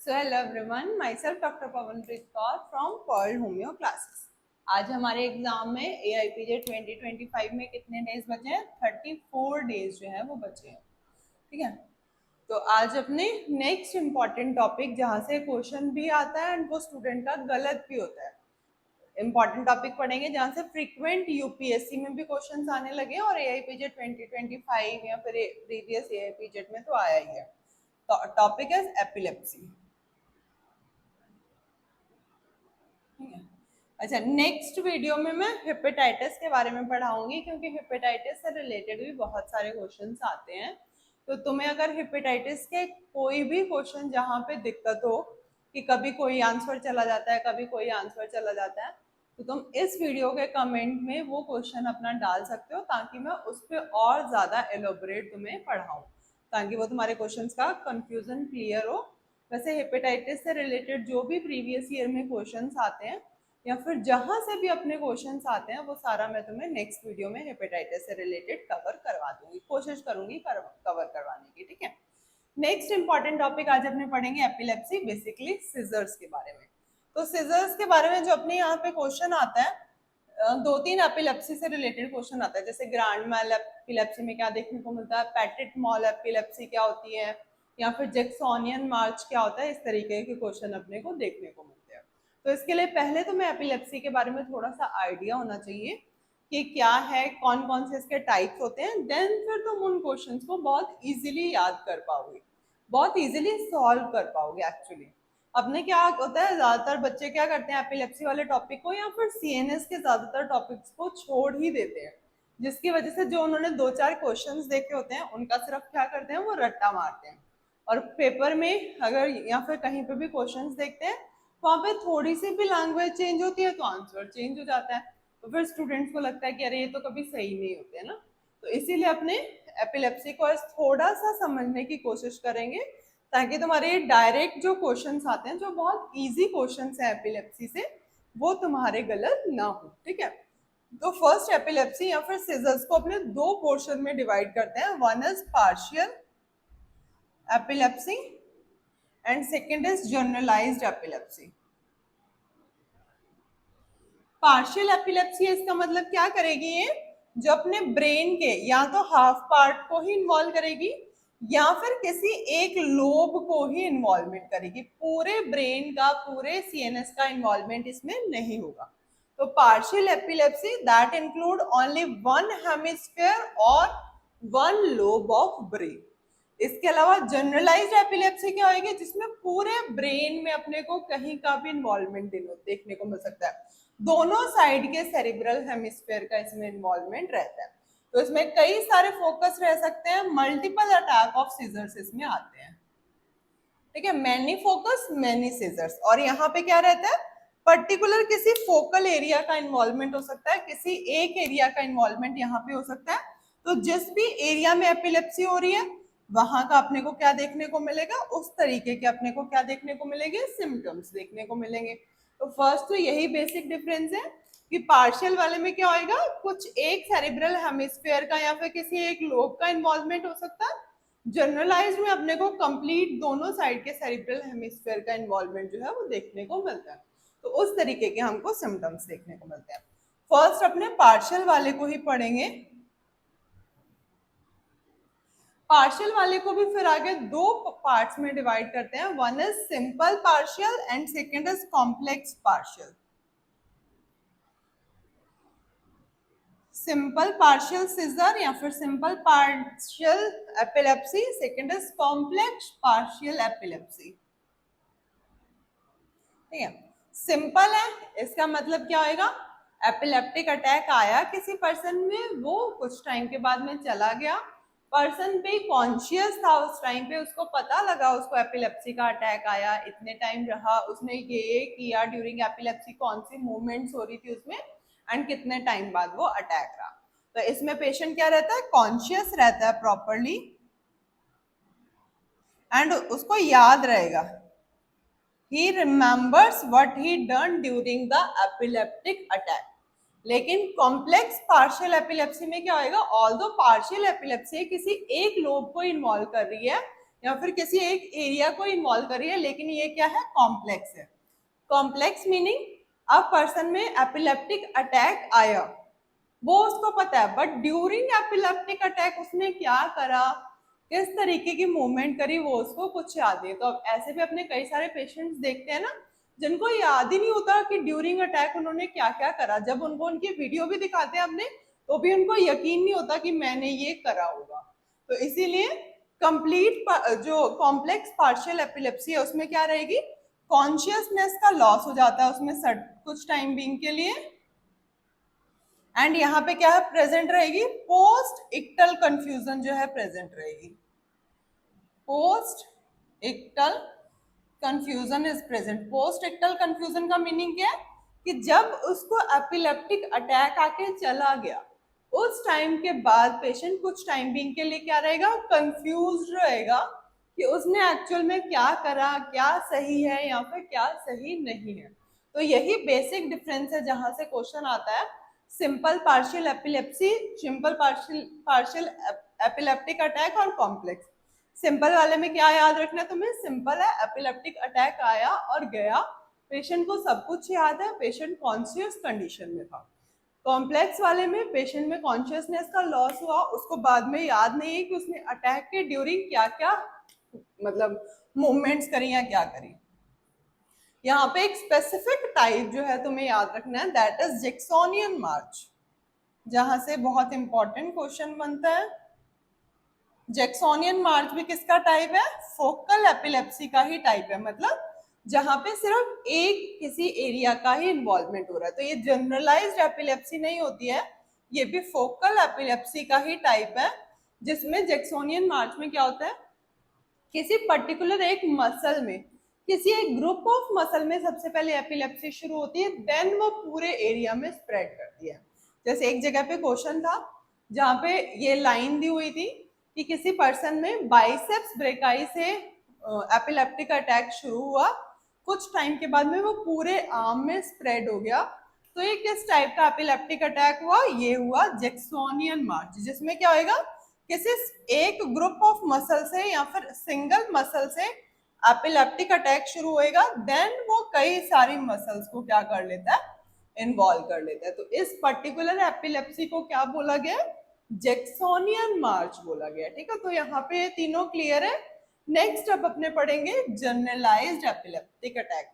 So hello everyone, myself Dr. Pavanpreet Kaur from Pearl Homeo Classes. आज हमारे exam में AIPJ 2025 में कितने डेज बचे हैं? 34 डेज जो है वो बचे हैं। ठीक है, तो आज अपने नेक्स्ट इम्पॉर्टेंट टॉपिक जहाँ से क्वेश्चन भी आता है एंड वो स्टूडेंट का गलत भी होता है, इम्पॉर्टेंट टॉपिक पढ़ेंगे जहाँ से फ्रीक्वेंट यूपीएससी में भी क्वेश्चंस आने लगे और AIPJ 2025 या फिर प्रीवियस AIPJ में तो आया ही है। तो टॉपिक है एपिलेप्सी। अच्छा, नेक्स्ट वीडियो में मैं हेपेटाइटिस के बारे में पढ़ाऊंगी क्योंकि हेपेटाइटिस से रिलेटेड भी बहुत सारे क्वेश्चंस आते हैं। तो तुम्हें अगर हेपेटाइटिस के कोई भी क्वेश्चन जहाँ पे दिक्कत हो कि कभी कोई आंसर चला जाता है, कभी कोई आंसर चला जाता है, तो तुम इस वीडियो के कमेंट में वो क्वेश्चन अपना डाल सकते हो ताकि मैं उस पर और ज़्यादा एलोबरेट तुम्हें पढ़ाऊँ, ताकि वो तुम्हारे क्वेश्चंस का कंफ्यूजन क्लियर हो। वैसे हेपेटाइटिस से रिलेटेड जो भी प्रीवियस ईयर में क्वेश्चंस आते हैं या फिर जहां से भी अपने क्वेश्चंस आते हैं वो सारा मैं तुम्हें नेक्स्ट वीडियो में हेपेटाइटिस से रिलेटेड कवर करवा दूंगी, कोशिश करूंगी कवर करवाने की। ठीक है, नेक्स्ट इंपॉर्टेंट टॉपिक आज अपने पढ़ेंगे एपिलेप्सी, बेसिकली सिजर्स के बारे में। तो सिजर्स के बारे में जो अपने यहाँ पे क्वेश्चन आता है, दो तीन एपिलेप्सी से रिलेटेड क्वेश्चन आता है, जैसे ग्रैंड मैल एपिलेप्सी में क्या देखने को मिलता है, पैटेट मॉल एपिलेप्सी क्या होती है, या फिर जैक्सोनियन मार्च क्या होता है, इस तरीके के क्वेश्चन अपने को देखने को मिलते हैं। तो इसके लिए पहले तो मैं एपिलेप्सी के बारे में थोड़ा सा आइडिया होना चाहिए कि क्या है, कौन कौन से इसके टाइप्स होते हैं, देन फिर तुम उन क्वेश्चंस को बहुत इजीली याद कर पाओगे, बहुत इजीली सॉल्व कर पाओगे। एक्चुअली अपने क्या होता है, ज्यादातर बच्चे क्या करते हैं, एपिलेप्सी वाले टॉपिक को या फिर सीएनएस के ज्यादातर टॉपिक्स को छोड़ ही देते हैं, जिसकी वजह से जो उन्होंने दो चार क्वेश्चंस देखे होते हैं उनका सिर्फ क्या करते हैं, वो रट्टा मारते हैं, और पेपर में अगर या फिर कहीं पे भी क्वेश्चंस देखते हैं वहां पे थोड़ी सी भी लैंग्वेज चेंज होती है तो आंसर चेंज हो जाता है, तो फिर स्टूडेंट्स को लगता है कि अरे ये तो कभी सही नहीं होते हैं ना। तो इसीलिए अपने एपिलेप्सी को थोड़ा सा समझने की कोशिश करेंगे ताकि तुम्हारे डायरेक्ट जो क्वेश्चंस आते हैं, जो बहुत इजी क्वेश्चंस हैं एपिलेप्सी से, वो तुम्हारे गलत ना हो। ठीक है, तो फर्स्ट एपिलेप्सी या फिर सिजर्स को अपने दो पोर्शन में डिवाइड करते हैं, one is partial epilepsy and second is generalised epilepsy. Partial epilepsy इसका मतलब क्या करेगी, ये जो अपने ब्रेन के या तो हाफ पार्ट को ही इन्वॉल्व करेगी या फिर किसी एक लोब को ही इन्वॉल्वमेंट करेगी, पूरे ब्रेन का, पूरे सीएनएस का इन्वॉल्वमेंट इसमें नहीं होगा। तो partial epilepsy that include only one hemisphere और वन लोब ऑफ ब्रेन। इसके अलावा जनरलाइज्ड एपिलेप्सी क्या होगी, जिसमें पूरे ब्रेन में अपने को कहीं का भी इन्वॉल्वमेंट देखने को मिल सकता है, दोनों साइड के सेरिब्रल हेमिस्फीयर का इसमें इन्वॉल्वमेंट रहता है। तो इसमें कई सारे फोकस रह सकते हैं, मल्टीपल अटैक ऑफ सीजर्स इसमें आते हैं। ठीक है, मैनी फोकस मैनी सीजर्स, और यहाँ पे क्या रहता है, पर्टिकुलर किसी फोकल एरिया का इन्वॉल्वमेंट हो सकता है, किसी एक एरिया का इन्वॉल्वमेंट यहाँ पे हो सकता है। तो जिस भी एरिया में एपिलेप्सी हो रही है वहां का अपने को क्या देखने को मिलेगा, उस तरीके के अपने को क्या देखने को मिलेंगे, सिम्टम्स देखने को मिलेंगे। तो फर्स्ट तो यही बेसिक डिफरेंस है कि पार्शियल वाले में क्या होगा, कुछ एक सेरिब्रल हेमिस्फीयर का या फिर किसी एक लोब का इन्वॉल्वमेंट हो सकता है, जनरलाइज में अपने को कंप्लीट दोनों साइड के सेरिब्रल हेमिस्फीयर का इन्वॉल्वमेंट जो है वो देखने को मिलता है। तो उस तरीके के हमको सिम्टम्स देखने को मिलते हैं। फर्स्ट अपने पार्शियल वाले को ही पढ़ेंगे। पार्शियल वाले को भी फिर आगे दो पार्ट्स में डिवाइड करते हैं, one is simple partial and second is complex partial. Simple partial seizure या फिर simple partial epilepsy, second is complex partial epilepsy. ठीक है, सिंपल है, इसका मतलब क्या होगा, एपिलेप्टिक अटैक आया किसी पर्सन में, वो कुछ टाइम के बाद में चला गया, पर्सन पे कॉन्शियस था उस टाइम पे, उसको पता लगा उसको एपिलेप्सी का अटैक आया, इतने टाइम रहा, उसने ये किया ड्यूरिंग एपिलेप्सी, कौन सी मूवमेंट्स हो रही थी उसमें, एंड कितने टाइम बाद वो अटैक रहा। तो इसमें पेशेंट क्या रहता है, कॉन्शियस रहता है प्रॉपरली, एंड उसको याद रहेगा, he remembers what he done during the epileptic attack। लेकिन कॉम्प्लेक्स पार्शियल एपिलेप्सी में क्या होगा, ऑल्दो पार्शियल एपिलेप्सी किसी एक लोब को इन्वॉल्व कर रही है या फिर किसी एक एरिया को इन्वॉल्व कर रही है, लेकिन ये क्या है, कॉम्प्लेक्स है। कॉम्प्लेक्स मीनिंग अ पर्सन में एपिलेप्टिक अटैक आया, वो उसको पता है, बट ड्यूरिंग एपिलेप्टिक अटैक उसने क्या करा, किस तरीके की मूवमेंट करी, वो उसको कुछ याद नहीं। तो अब ऐसे भी अपने कई सारे पेशेंट्स देखते हैं ना, जिनको याद ही नहीं होता कि ड्यूरिंग अटैक उन्होंने क्या क्या करा। जब उनको उनकी वीडियो भी दिखाते हैं अपने, तो भी उनको यकीन नहीं होता कि मैंने ये करा होगा। तो इसीलिए कंप्लीट जो कॉम्प्लेक्स पार्शियल एपिलेप्सी है उसमें क्या रहेगी, कॉन्शियसनेस का लॉस हो जाता है उसमें कुछ टाइम बीइंग के लिए। एंड यहाँ पे क्या है प्रेजेंट रहेगी, पोस्ट इक्टल कंफ्यूजन जो है प्रेजेंट रहेगी। Post ictal confusion is present. Post ictal confusion का मीनिंग क्या है कि जब उसको एपिलेप्टिक अटैक आके चला गया, उस टाइम के बाद पेशेंट कुछ टाइम बीइंग के लिए क्या रहेगा, कंफ्यूज रहेगा कि उसने एक्चुअल में क्या करा, क्या सही है या फिर क्या सही नहीं है। तो यही बेसिक डिफरेंस है जहां से क्वेश्चन आता है simple partial epilepsy, simple partial epileptic attack और कॉम्प्लेक्स। सिंपल वाले में क्या याद रखना है तुम्हें, सिंपल है, एपिलेप्टिक अटैक आया और गया, पेशेंट को सब कुछ याद है, पेशेंट कॉन्शियस कंडीशन में था। कॉम्प्लेक्स वाले में पेशेंट में कॉन्शियसनेस का लॉस हुआ, उसको बाद में याद नहीं है कि उसने अटैक के ड्यूरिंग क्या क्या मतलब मूवमेंट्स करी या क्या करी। यहाँ पे एक स्पेसिफिक टाइप जो है तुम्हें याद रखना है, दैट इज जैक्सोनियन मार्च, जहां से बहुत इंपॉर्टेंट क्वेश्चन बनता है। जैक्सोनियन मार्च भी किसका टाइप है, फोकल एपिलेप्सी का ही टाइप है, मतलब जहां पे सिर्फ एक किसी एरिया का ही इन्वॉल्वमेंट हो रहा है। तो ये जनरलाइज्ड एपिलेप्सी नहीं होती है, ये भी फोकल एपिलेप्सी का ही टाइप है, जिसमें जैक्सोनियन मार्च में क्या होता है, किसी पर्टिकुलर एक मसल में, किसी एक ग्रुप ऑफ मसल में सबसे पहले एपिलेप्सी शुरू होती है, देन वो पूरे एरिया में स्प्रेड करती है। जैसे एक जगह पे क्वेश्चन था जहाँ पे ये लाइन दी हुई थी कि किसी पर्सन में बाइसेप्स ब्रेकाई से एपिलेप्टिक अटैक शुरू हुआ, कुछ टाइम के बाद में वो पूरे आर्म में स्प्रेड हो गया। तो ये किस टाइप का एपिलेप्टिक अटैक हुआ, ये हुआ जैक्सोनियन मार्च, जिसमें क्या होगा, किसी एक ग्रुप ऑफ मसल से या फिर सिंगल मसल से एपिलेप्टिक अटैक शुरू होएगा, देन वो कई सारी मसल्स को क्या कर लेता है, इन्वॉल्व कर लेता है। तो इस पर्टिकुलर एपिलेप्सी को क्या बोला गया, जैक्सोनियन मार्च बोला गया। ठीक है, तो यहाँ पे तीनों क्लियर है। नेक्स्ट अब अपने पढ़ेंगे जनरलाइज्ड एपिलेप्टिक अटैक।